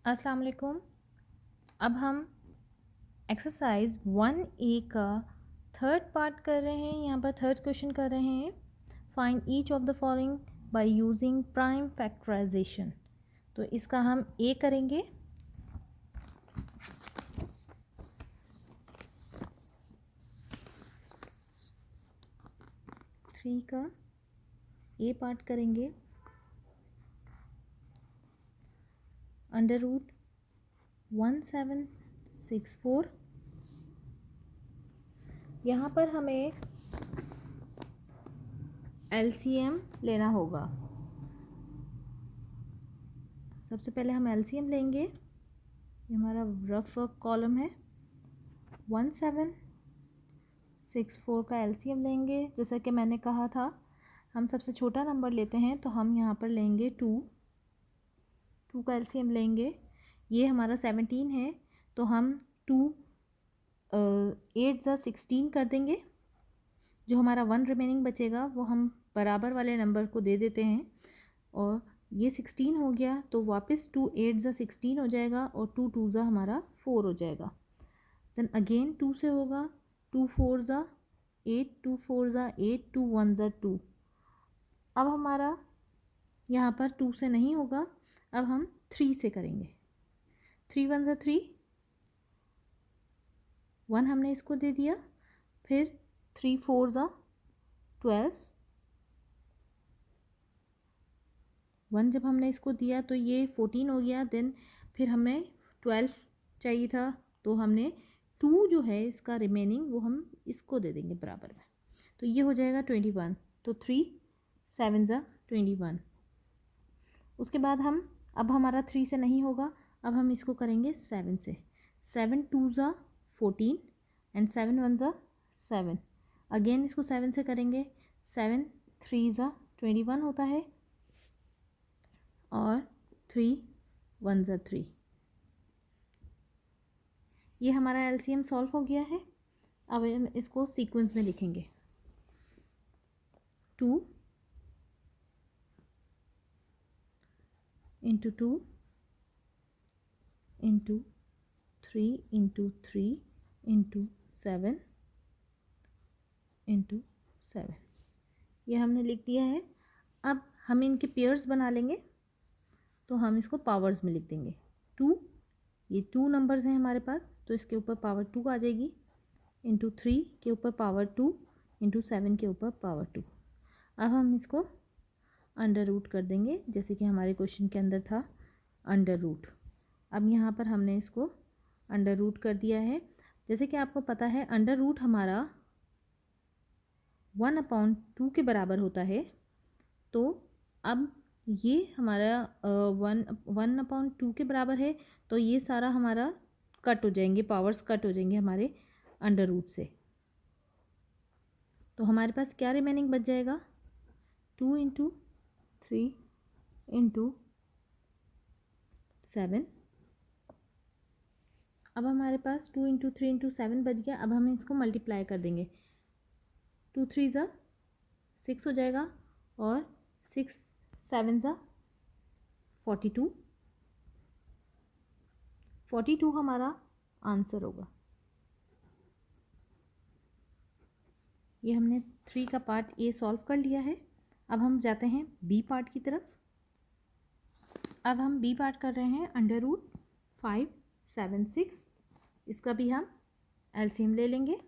अस्सलाम वालेकुम। अब हम एक्सरसाइज 1A का थर्ड पार्ट कर रहे हैं। यहाँ पर थर्ड क्वेश्चन कर रहे हैं। Find each of the following by using prime factorisation. तो इसका हम ए करेंगे। थ्री का ए पार्ट करेंगे। Under root 1764। यहाँ पर हमें एलसीएम लेना होगा। सबसे पहले हम एलसीएम लेंगे। ये हमारा रफ कॉलम है। 1764 का एलसीएम लेंगे। जैसा कि मैंने कहा था, हम सबसे छोटा नंबर लेते हैं, तो हम यहाँ पर लेंगे 2 का एलसीएम लेंगे। ये हमारा 17 है, तो हम 2 8 ज़ा 16 कर देंगे। जो हमारा 1 रिमेनिंग बचेगा वो हम बराबर वाले नंबर को दे देते हैं, और ये 16 हो गया, तो वापस 2 8 ज़ा 16 हो जाएगा, और 2 2 ज़ा हमारा 4 हो जाएगा। देन अगेन 2 से होगा, 2 4 ज़ा 8, 2 4 ज़ा 8, 2 1 ज़ा 2। अब हमारा यहाँ पर 2 से नहीं होगा, अब हम 3 से करेंगे। 3 1 ज़ा 3, 1 हमने इसको दे दिया। फिर 3 4 ज़ा 12, 1 जब हमने इसको दिया तो ये 14 हो गया। देन फिर हमें 12 चाहिए था, तो हमने 2 जो है इसका रिमेनिंग वो हम इसको दे देंगे बराबर में, तो ये हो जाएगा 21। तो 3 7 ज़ा 21। उसके बाद हम, अब हमारा 3 से नहीं होगा, अब हम इसको करेंगे 7 से। 7 2 ज़ा 14 एंड 7 1 ज़ा 7। अगेन इसको 7 से करेंगे। 7 3 ज़ा 21 होता है, और 3 1 ज़ा 3। ये हमारा एलसीएम सॉल्व हो गया है। अब हम इसको सीक्वेंस में लिखेंगे। 2 into 2 into 3 into 3 into 7 into 7। ये हमने लिख दिया है। अब हम इनके पेयर्स बना लेंगे, तो हम इसको पावर्स में लिख देंगे। 2, ये 2 नंबर्स हैं हमारे पास, तो इसके ऊपर पावर 2 आ जाएगी, इंटू 3 के ऊपर पावर 2, इंटू 7 के ऊपर पावर 2। अब हम इसको अंडर रूट कर देंगे, जैसे कि हमारे क्वेश्चन के अंदर था अंडर रूट। अब यहाँ पर हमने इसको अंडर रूट कर दिया है। जैसे कि आपको पता है, अंडर रूट हमारा 1/2 के बराबर होता है। तो अब ये हमारा 1/2 के बराबर है, तो ये सारा हमारा कट हो जाएंगे, पावर्स कट हो जाएंगे हमारे अंडर रूट से। तो हमारे पास क्या रिमेनिंग बच जाएगा? 2 इंटू 3 इंटू 7। अब हमारे पास 2 इंटू 3 इंटू 7 बच गया। अब हम इसको मल्टीप्लाई कर देंगे। 2 3 ज़ा 6 हो जाएगा, और 6 7 ज़ा 42। 42 हमारा आंसर होगा। ये हमने 3 का पार्ट ए सॉल्व कर लिया है। अब हम जाते हैं बी पार्ट की तरफ। अब हम बी पार्ट कर रहे हैं। अंडर रूट 5 7 6, इसका भी हम एलसीएम ले लेंगे।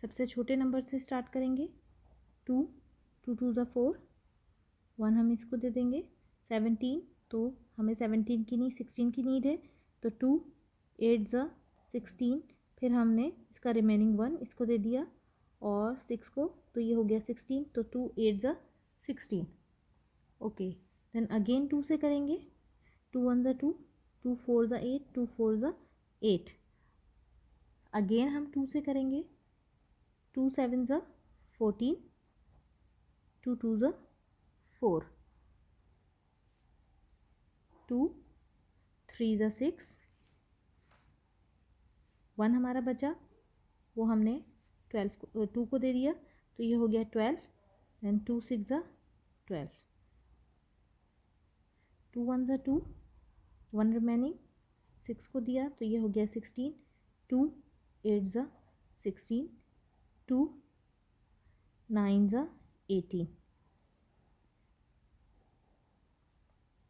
सबसे छोटे नंबर से स्टार्ट करेंगे। 2 2 2 ज़ा 4, 1 हम इसको दे देंगे। 17, तो हमें 17 की नहीं 16 की नीड है, तो 2 8 ज़ा 16। फिर हमने इसका रिमेनिंग 1 इसको दे दिया, और 6 को, तो ये हो गया 16। तो 2 8 ज़ा 16। ओके, देन अगेन 2 से करेंगे। 2 1 ज़ा 2, 2 4 ज़ा 8, 2 4 ज़ा 8। अगेन हम 2 से करेंगे। 2 7 ज़ा 14, 2 2 ज़ा 4, 2 3 ज़ा 6, 1 हमारा बचा, वो हमने 2 को दे दिया, तो ये हो गया 12। एंड 2 6 ज़ा 12, 2 1 ज़ा 2, 1 रिमेनिंग, 6 को दिया तो ये हो गया 16, 2 8 ज़ा 16, 2 9 ज़ा 18।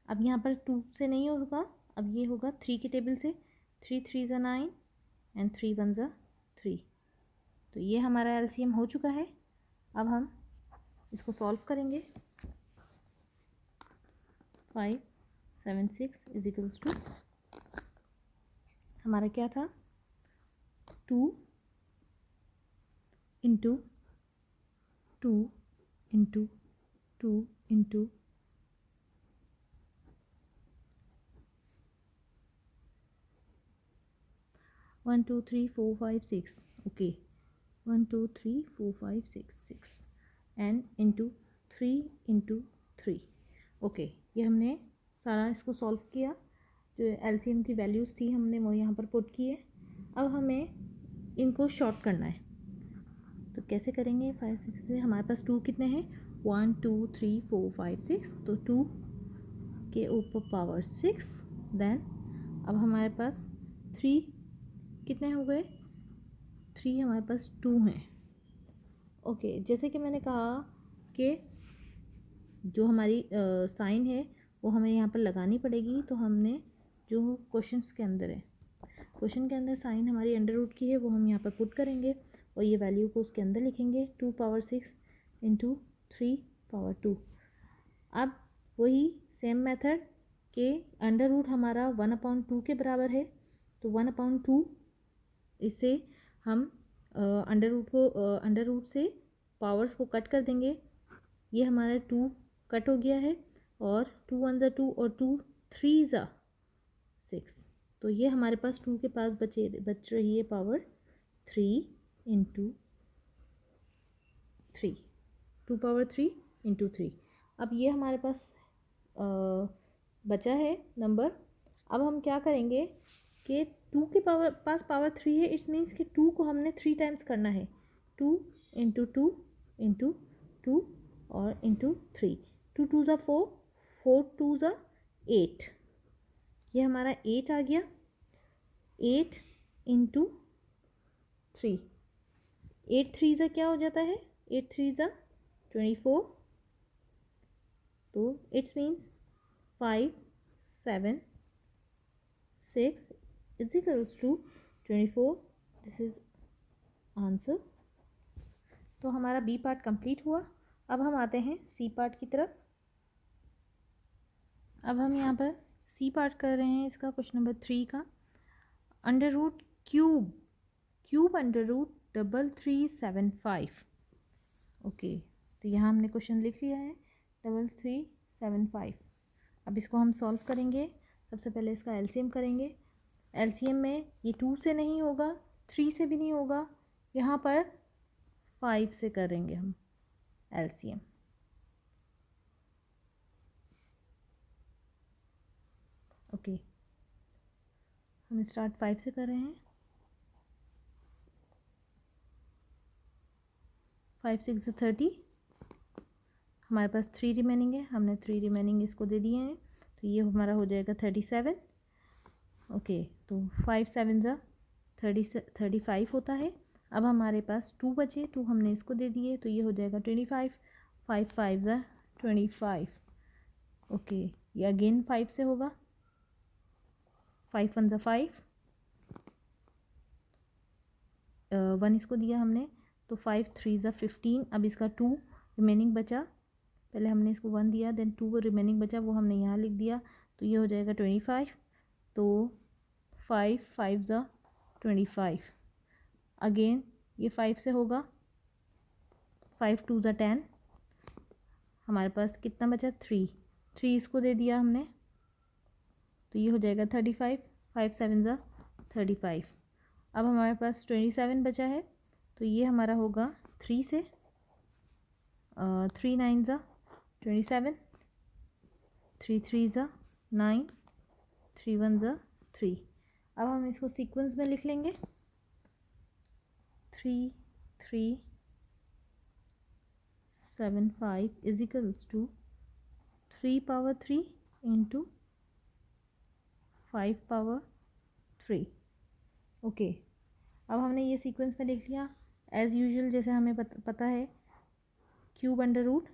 अब यहाँ पर 2 से नहीं होगा, अब ये होगा 3 के टेबल से, 3 3 ज़ा 9 एंड 3 1 ज़ा 3। तो ये हमारा एलसीएम हो चुका है। अब हम इसको सॉल्व करेंगे। 5 7 6 इज इक्वल्स टू, हमारा क्या था, 2 into 2 into 2 into 1 2 3 4 5 6, okay 1 2 3 4 5 6 and into 3 into 3, okay. ये हमने सारा इसको सॉल्व किया, जो एलसीएम की वैल्यूज़ थी हमने वो यहाँ पर पुट किए। अब हमें इनको शॉर्ट करना है, तो कैसे करेंगे। 5 6 से हमारे पास 2 कितने हैं, 1 2 3 4 5 6, तो 2 के ऊपर पावर 6, देन अब हमारे पास 3 कितने हो गए, 3 हमारे पास 2 हैं, ओके। जैसे कि मैंने कहा कि जो हमारी साइन है वो हमें यहाँ पर लगानी पड़ेगी, तो हमने जो क्वेश्चंस के अंदर है, क्वेश्चन के अंदर साइन हमारी अंडर रूट की है वो हम यहाँ पर पुट करेंगे और ये वैल्यू को उसके अंदर लिखेंगे, 2 पावर 6 इंटू 3 पावर 2। अब वही सेम मेथड के अंडर रूट हमारा 1/2 के बराबर है, तो 1/2 इससे हम अंडर रूट से पावर्स को कट कर देंगे। ये हमारा 2 कट हो गया है और 2 1 ज़ा 2 और 2 3 ज़ा 6, तो ये हमारे पास 2 के पास बच रही है पावर 3 इंटू 3, 2 पावर 3 इंटू 3। अब ये हमारे पास बचा है नंबर। अब हम क्या करेंगे कि 2 के पास पावर 3 है, इट्स मीन्स कि 2 को हमने 3 टाइम्स करना है, 2 इंटू 2 इंटू 2 और इंटू 3, 2 2 ज़ा 4, 4 2 ज़ा 8, ये हमारा 8 आ गया, 8 इंटू 3, 8 3 ज़ा क्या हो जाता है, 8 3 ज़ा 24, तो it's means 5 7 6 is equals to 24, this is answer. तो हमारा बी पार्ट कंप्लीट हुआ। अब हम आते हैं सी पार्ट की तरफ। अब हम यहाँ पर सी पार्ट कर रहे हैं इसका, क्वेश्चन नंबर 3 का, under root cube under root 3375, okay. तो यहाँ हमने क्वेश्चन लिख लिया है 3375। अब इसको हम सॉल्व करेंगे। सबसे पहले इसका एलसीएम करेंगे। एलसीएम में ये 2 से नहीं होगा, 3 से भी नहीं होगा, यहाँ पर 5 से करेंगे हम एलसीएम। ओके, हम स्टार्ट 5 से कर रहे हैं। 5 6 30, हमारे पास 3 रिमेनिंग है, हमने 3 रिमेनिंग इसको दे दिए हैं, तो ये हमारा हो जाएगा 37, ओके। तो 5 7 ज़ा 35 होता है। अब हमारे पास 2 बचे, 2 हमने इसको दे दिए, तो ये हो जाएगा 25, 5 5 ज़ा 25, ओके। ये अगेन 5 से होगा, 5 1 ज़ा 5, 1 इसको दिया हमने, तो 5 3 ज़ा 15। अब इसका 2 रिमेनिंग बचा, पहले हमने इसको 1 दिया, देन 2 रिमेनिंग बचा, वो हमने यहाँ लिख दिया, तो ये हो जाएगा 25। तो 5 5 ज़ा 25, अगेन ये 5 से होगा, 5 2 ज़ा 10, हमारे पास कितना बचा, 3 इसको दे दिया हमने, तो ये हो जाएगा 35, 5 7 ज़ा 35। अब हमारे पास 27 बचा है, तो ये हमारा होगा 3 से, 3 9 ज़ा 27, 3 3 ज़ा 9, 3 1 ज़ा 3। अब हम इसको सीक्वेंस में लिख लेंगे, 3 3 7 5 is equals to 3 power 3 into 5 power 3। Okay, अब हमने ये सीक्वेंस में लिख लिया एज़ यूजुअल, जैसे हमें पता है क्यूब अंडर रूट,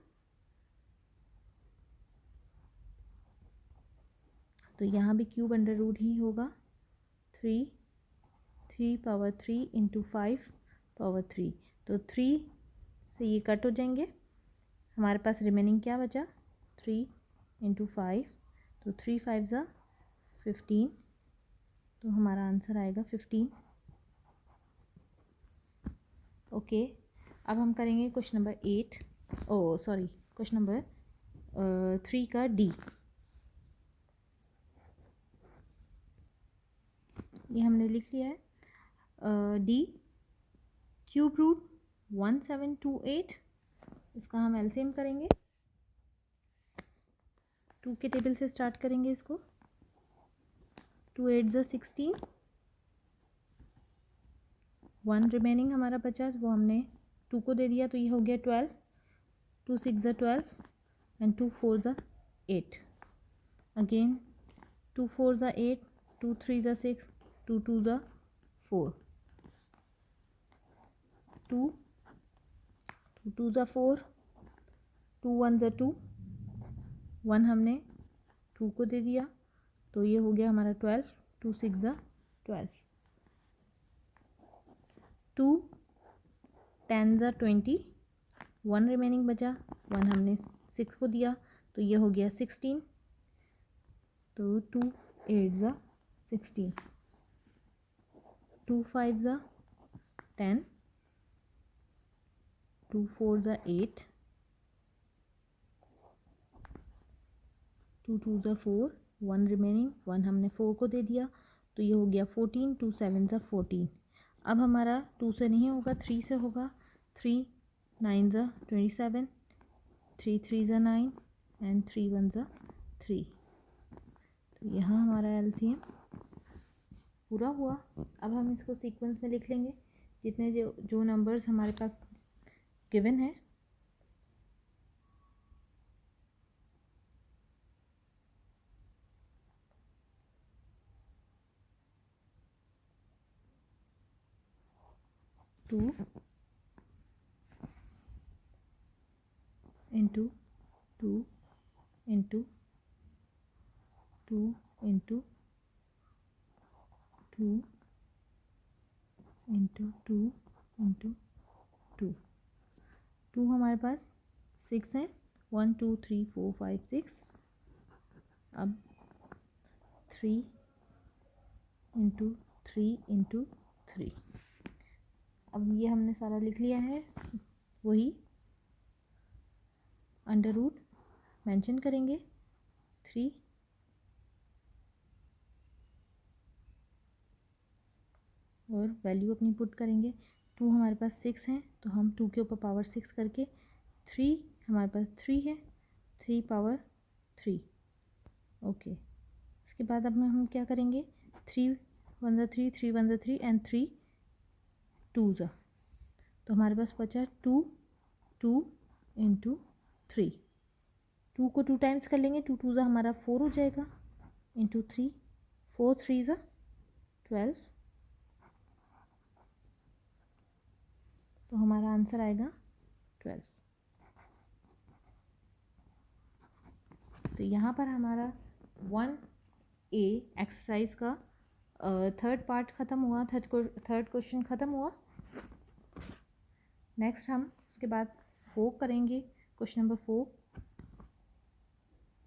तो यहाँ भी क्यूब अंडर रूट ही होगा। 3 पावर 3 इंटू 5 पावर 3, तो 3 से ये कट हो जाएंगे, हमारे पास रिमेनिंग क्या बचा 3 इंटू 5, तो 3 5 ज़ा 15, तो हमारा आंसर आएगा 15। ओके, अब हम करेंगे क्वेश्चन नंबर 3 का डी। ये हमने लिख लिया है डी क्यूब रूट 1728, इसका हम एलसीएम करेंगे, 2 के टेबल से स्टार्ट करेंगे इसको। 2 8 ज़ा 16, 1 रिमेनिंग हमारा बचा, वो हमने 2 को दे दिया, तो ये हो गया 12। 2 6 ज़ा 12 एंड 2 4 ज़ा 8, अगेन 2 4 ज़ा 8, 2 3 ज़ा 6, 2 2 ज़ा 4, 2 2 ज़ा 4, 2 1 ज़ा 2, 1 हमने 2 को दे दिया, तो ये हो गया हमारा 12। 2 6 ज़ा 12, 2 10 ज़ा 20, 1 रिमेनिंग बचा, 1 हमने 6 को दिया, तो ये हो गया 16। तो 2 8 ज़ा 16, 2 5 ज़ा 10, 2 4 ज़ा 8, 2 2 ज़ा 4, 1 रिमेनिंग, 1 हमने 4 को दे दिया, तो ये हो गया 14। 2 7 ज़ा 14, अब हमारा 2 से नहीं होगा, 3 से होगा। 3 9 ज़ा 27, 3 3 ज़ा 9 एंड 3 1 ज़ा 3, तो यहाँ हमारा एलसीएम पूरा हुआ। अब हम इसको सीक्वेंस में लिख लेंगे, जितने जो नंबर्स हमारे पास गिवन है। Two into 2 into 2 into 2 into 2 into 2, 2 हमारे पास 6 है, 1 2 3 4 5 6, अब 3 इंटू 3 इंटू 3, अब ये हमने सारा लिख लिया है, वही अंडर रूट मेंशन करेंगे 3 और वैल्यू अपनी पुट करेंगे। 2 हमारे पास 6 है, तो हम 2 के ऊपर पावर 6 करके 3 हमारे पास 3 है, 3 पावर 3। ओके, इसके बाद अब हम क्या करेंगे, 3 1 ज़ा 3, 3 1 ज़ा 3 एंड 3 2 ज़ा, तो हमारे पास बचा 2 2 इंटू 3, 2 को 2 टाइम्स कर लेंगे, 2 2 ज़ा हमारा 4 हो जाएगा, इंटू 3, 4 3 ज़ा 12, तो हमारा आंसर आएगा 12। तो यहाँ पर हमारा 1A एक्सरसाइज का थर्ड पार्ट ख़त्म हुआ, थर्ड क्वेश्चन ख़त्म हुआ। नेक्स्ट हम उसके बाद 4 करेंगे, क्वेश्चन नंबर 4।